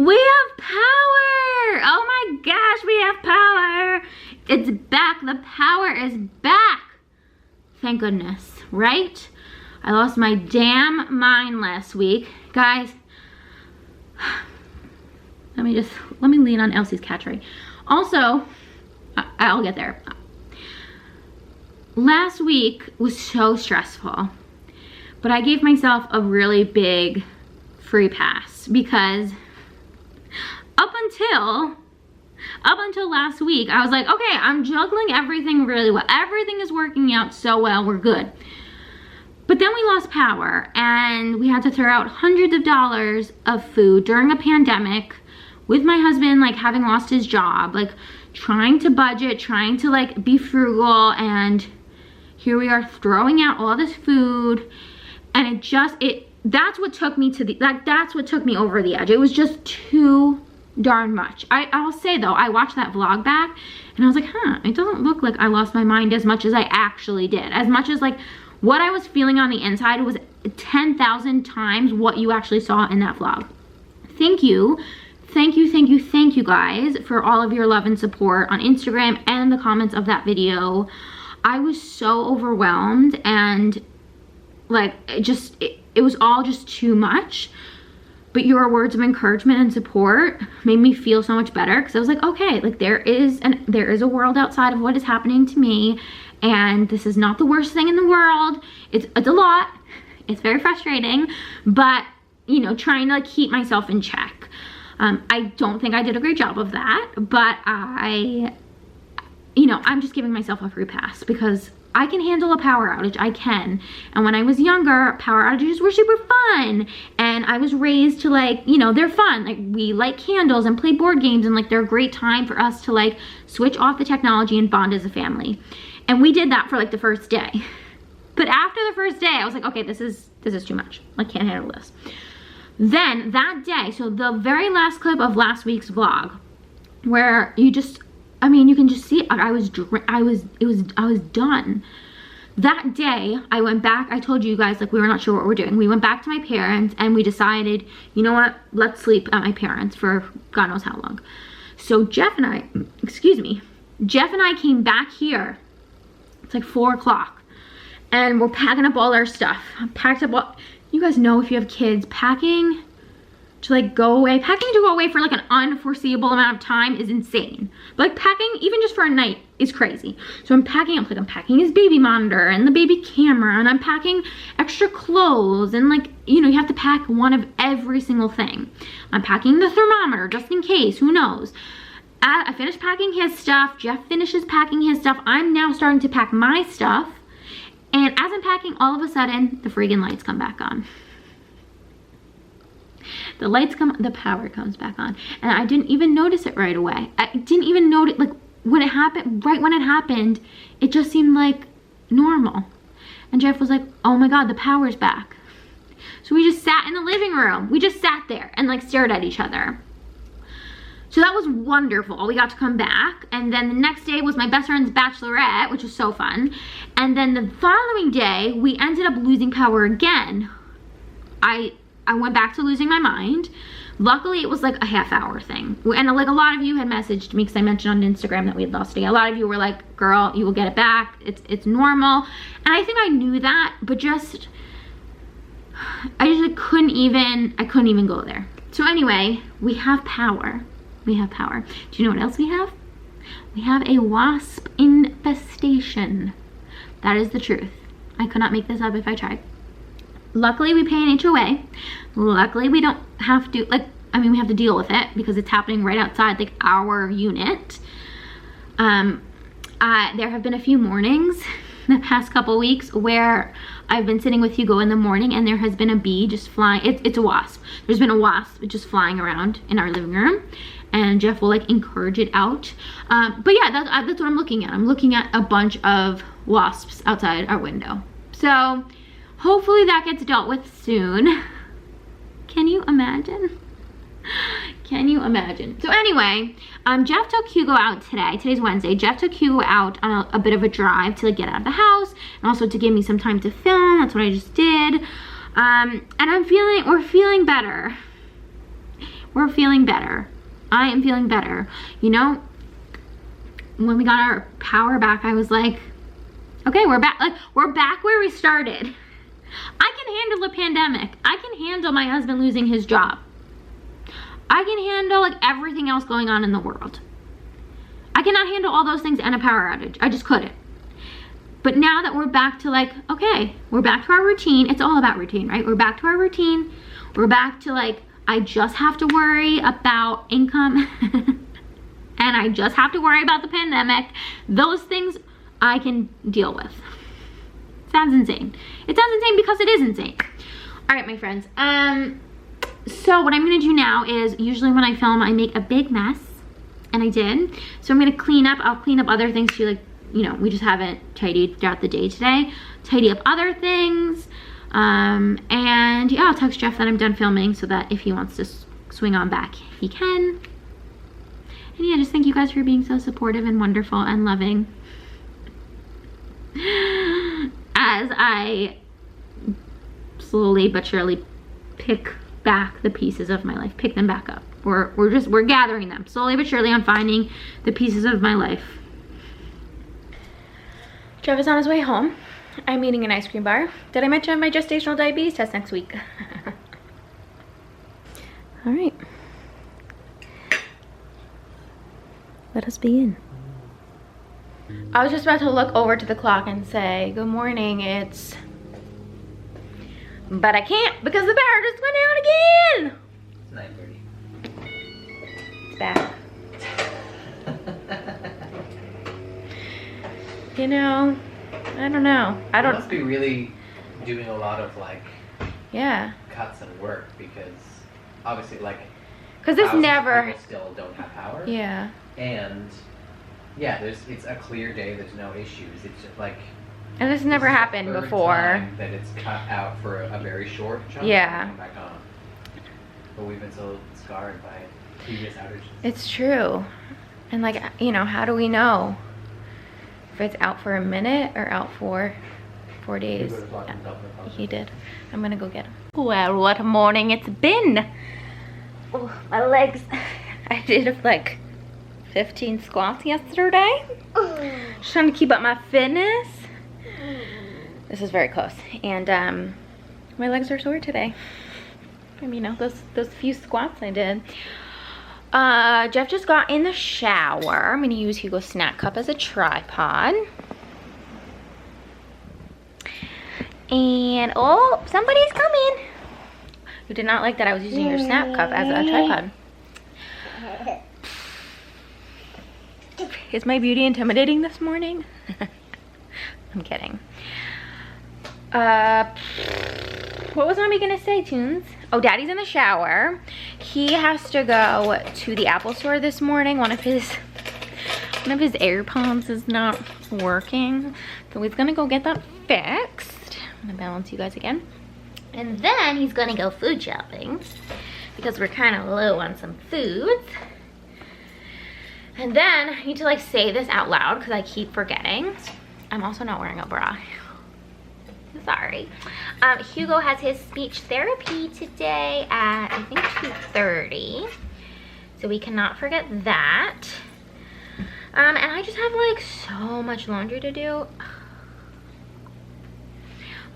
We have power! Oh my gosh, we have power! It's back. The power is back. Thank goodness, right? I lost my damn mind last week. Guys, let me lean on Elsie's cat tray. Also, I'll get there. Last week was so stressful, but I gave myself a really big free pass because up until last week, I was like, okay, I'm juggling everything really well. Everything is working out so well, we're good. But then we lost power and we had to throw out hundreds of dollars of food during a pandemic with my husband, like having lost his job, like trying to budget, trying to like be frugal, and here we are throwing out all this food, and that's what took me to that's what took me over the edge. It was just too darn much. I'll say though, I watched that vlog back and I was like, it doesn't look like I lost my mind as much as I actually did. As much as like what I was feeling on the inside was 10,000 times what you actually saw in that vlog. Thank you guys for all of your love and support on Instagram and the comments of that video. I was so overwhelmed, and like it was all just too much. But your words of encouragement and support made me feel so much better, because I was like, okay, like there is a world outside of what is happening to me, and this is not the worst thing in the world. It's a lot. It's very frustrating, but you know, trying to like keep myself in check. I don't think I did a great job of that, but I'm just giving myself a free pass because I can handle a power outage. I can. And when I was younger, power outages were super fun. And I was raised to like, you know, they're fun. Like we light candles and play board games, and like they're a great time for us to like switch off the technology and bond as a family. And we did that for like the first day. But after the first day, I was like, okay, this is too much. I can't handle this. Then that day, so the very last clip of last week's vlog, where you can just see I was done. That day I went back. I told you guys like we were not sure what we're doing. We went back to my parents and we decided, you know what, let's sleep at my parents for God knows how long. So Jeff and I came back here. It's like 4 o'clock and we're packing up all our stuff. Packed up all, you guys know if you have kids, packing to go away for like an unforeseeable amount of time is insane. But like packing even just for a night is crazy. So I'm packing up, like I'm packing his baby monitor and the baby camera, and I'm packing extra clothes, and like, you know, you have to pack one of every single thing. I'm packing the thermometer just in case, who knows. I finished packing his stuff, Jeff finishes packing his stuff, I'm now starting to pack my stuff, and as I'm packing, all of a sudden the friggin' lights come back on. The power comes back on, and I didn't even notice it right away. I didn't even notice, like when it happened, right when it happened, it just seemed like normal. And Jeff was like, oh my God, the power's back. So we just sat in the living room. We just sat there and like stared at each other. So that was wonderful. We got to come back, and then the next day was my best friend's bachelorette, which was so fun. And then the following day, we ended up losing power again. I went back to losing my mind. Luckily, it was like a half-hour thing. And like a lot of you had messaged me, because I mentioned on Instagram that we had lost it. A lot of you were like, girl, you will get it back. It's normal. And I think I knew that, but I couldn't even go there. So anyway, we have power. We have power. Do you know what else we have? We have a wasp infestation. That is the truth. I could not make this up if I tried. Luckily, we pay an HOA. Luckily, we don't have to, we have to deal with it because it's happening right outside, like, our unit. There have been a few mornings in the past couple weeks where I've been sitting with Hugo in the morning and there has been a bee just flying. It's a wasp. There's been a wasp just flying around in our living room, and Jeff will like encourage it out. But yeah, that's what I'm looking at. I'm looking at a bunch of wasps outside our window. So hopefully that gets dealt with soon. Can you imagine? Can you imagine? So anyway, Jeff took Hugo out today. Today's Wednesday. Jeff took Hugo out on a bit of a drive to like get out of the house and also to give me some time to film. That's what I just did. And we're feeling better. we're feeling better. I am feeling better. You know, when we got our power back, I was like, okay, we're back. Like, we're back where we started. I can handle a pandemic. I can handle my husband losing his job. I can handle like everything else going on in the world. I cannot handle all those things and a power outage. I just couldn't. But now that we're back to like, okay, we're back to our routine. It's all about routine, right? We're back to our routine. We're back to like, I just have to worry about income and I just have to worry about the pandemic. Those things I can deal with. Sounds insane. It sounds insane because it is insane. All right, my friends. So what I'm gonna do now is, usually when I film, I make a big mess, and I did. So I'm gonna clean up. I'll clean up other things too, like, you know, we just haven't tidied throughout the day today. Tidy up other things. And yeah, I'll text Jeff that I'm done filming so that if he wants to swing on back, he can. And yeah, just thank you guys for being so supportive and wonderful and loving. As I slowly but surely pick back the pieces of my life, pick them back up. We're gathering them. Slowly but surely I'm finding the pieces of my life. Jeff is on his way home. I'm eating an ice cream bar. Did I mention my gestational diabetes test next week? All right. Let us begin. I was just about to look over to the clock and say, good morning, it's... But I can't because the power just went out again! It's 9:30. It's back. You know, I don't know. I don't... You must be really doing a lot of like... Yeah. Cuts and work because obviously like... Because this never... People still don't have power. Yeah. And... Yeah, it's a clear day, there's no issues. It's just like... And this never happened before. Time that it's cut out for a very short chunk. Yeah. And come back on. But we've been so scarred by previous outages. It's true. And like, you know, how do we know if it's out for a minute or out for 4 days? Yeah, he did. I'm gonna go get him. Well, what a morning it's been. Oh, my legs. I did like 15 squats yesterday. Just trying to keep up my fitness. This is very close. And my legs are sore today. From, you know, those few squats I did. Jeff just got in the shower. I'm gonna use Hugo's snack cup as a tripod. And oh, somebody's coming. You did not like that I was using your snack cup as a tripod. Is my beauty intimidating this morning? I'm kidding. What was mommy gonna say, Tunes? Oh, Daddy's in the shower. He has to go to the Apple store this morning. One of his AirPods is not working, so he's gonna go get that fixed. I'm gonna balance you guys again. And then he's gonna go food shopping because we're kind of low on some foods. And then I need to like say this out loud because I keep forgetting. I'm also not wearing a bra. Sorry. Hugo has his speech therapy today at I think 2:30. So we cannot forget that. And I just have like so much laundry to do.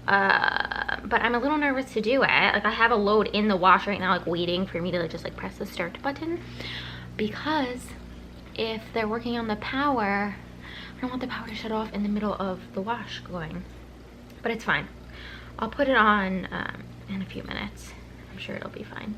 But I'm a little nervous to do it. Like I have a load in the wash right now, like waiting for me to like, just like press the start button. Because if they're working on the power, I don't want the power to shut off in the middle of the wash going. But it's fine. I'll put it on in a few minutes. I'm sure it'll be fine.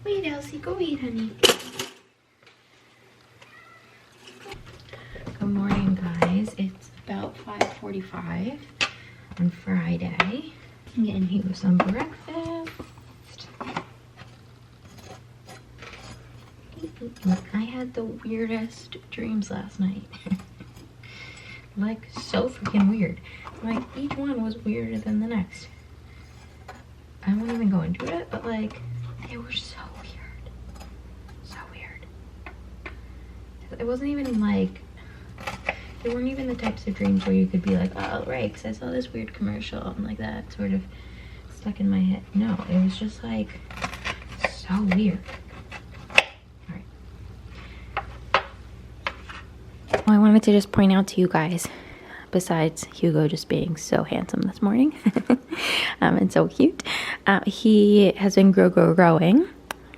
Wait, Elsie, go eat, honey. Good morning, guys. It's about 5:45 on Friday. I'm getting Hugo some breakfast. I had the weirdest dreams last night. Like, so freaking weird. Like, each one was weirder than the next. I won't even go into it, but like, they were so weird. So weird. It wasn't even like, They weren't even the types of dreams where you could be like, oh, right, because I saw this weird commercial and like that sort of stuck in my head. No, it was just like so weird. All right. Well, I wanted to just point out to you guys, besides Hugo just being so handsome this morning and so cute, he has been growing,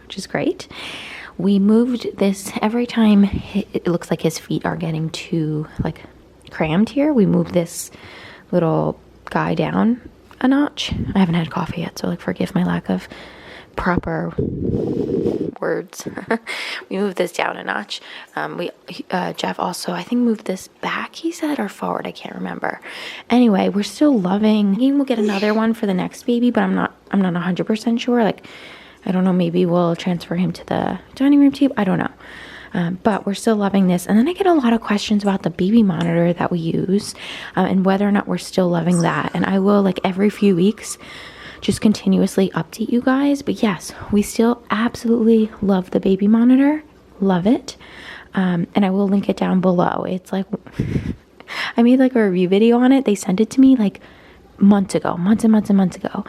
which is great. We moved this every time it looks like his feet are getting too like crammed here. We move this little guy down a notch. I haven't had coffee yet, so like forgive my lack of proper words. We moved this down a notch. Jeff also I think moved this back, he said, or forward, I can't remember. Anyway, we're still loving. We'll get another one for the next baby, but I'm not 100% sure. Like, I don't know, maybe we'll transfer him to the dining room table. I don't know. But we're still loving this. And then I get a lot of questions about the baby monitor that we use and whether or not we're still loving that. And I will, like, every few weeks just continuously update you guys. But yes, we still absolutely love the baby monitor. Love it. And I will link it down below. It's like, I made like a review video on it. They sent it to me like months and months ago.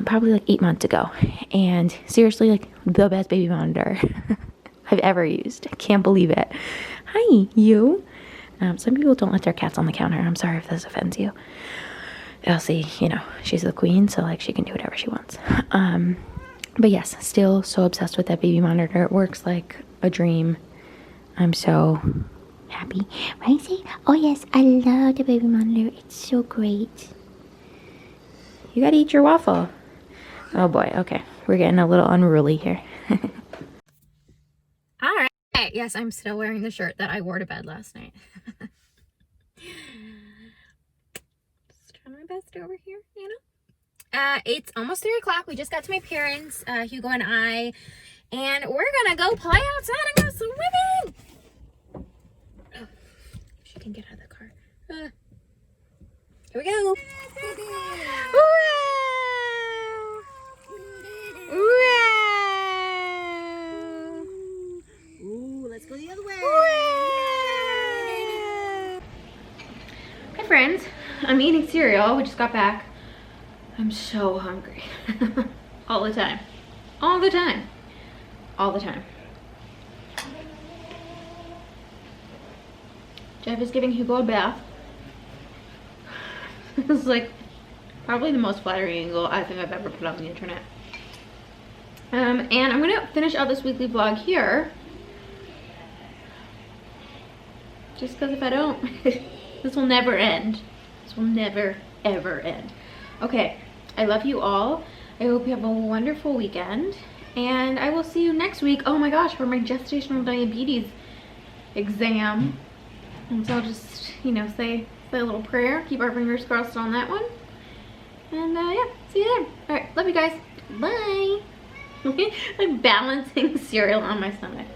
Probably like 8 months ago. And seriously, like the best baby monitor I've ever used. I can't believe it. Hi, you. Some people don't let their cats on the counter. I'm sorry if this offends you. Elsie, you know, she's the queen, so like she can do whatever she wants. But yes, still so obsessed with that baby monitor. It works like a dream. I'm so happy. Right, see? Oh yes, I love the baby monitor. It's so great. You gotta eat your waffle. Oh boy, okay. We're getting a little unruly here. All right. Yes, I'm still wearing the shirt that I wore to bed last night. Just trying my best over here, you know? It's almost 3 o'clock. We just got to my parents, Hugo and I, and we're gonna go play outside and go swimming. Oh, she can get out of the car. Here we go. Wow. Ooh, let's go the other way. Hi friends, I'm eating cereal. We just got back. I'm so hungry. All the time. All the time. All the time. Jeff is giving Hugo a bath. This is like probably the most flattering angle I think I've ever put on the internet. And I'm gonna finish out this weekly vlog here. Just because if I don't, this will never end. This will never, ever end. Okay, I love you all. I hope you have a wonderful weekend. And I will see you next week. Oh my gosh, for my gestational diabetes exam. And so I'll just, you know, say a little prayer. Keep our fingers crossed on that one. And yeah, see you there. All right, love you guys. Bye. I'm balancing cereal on my stomach.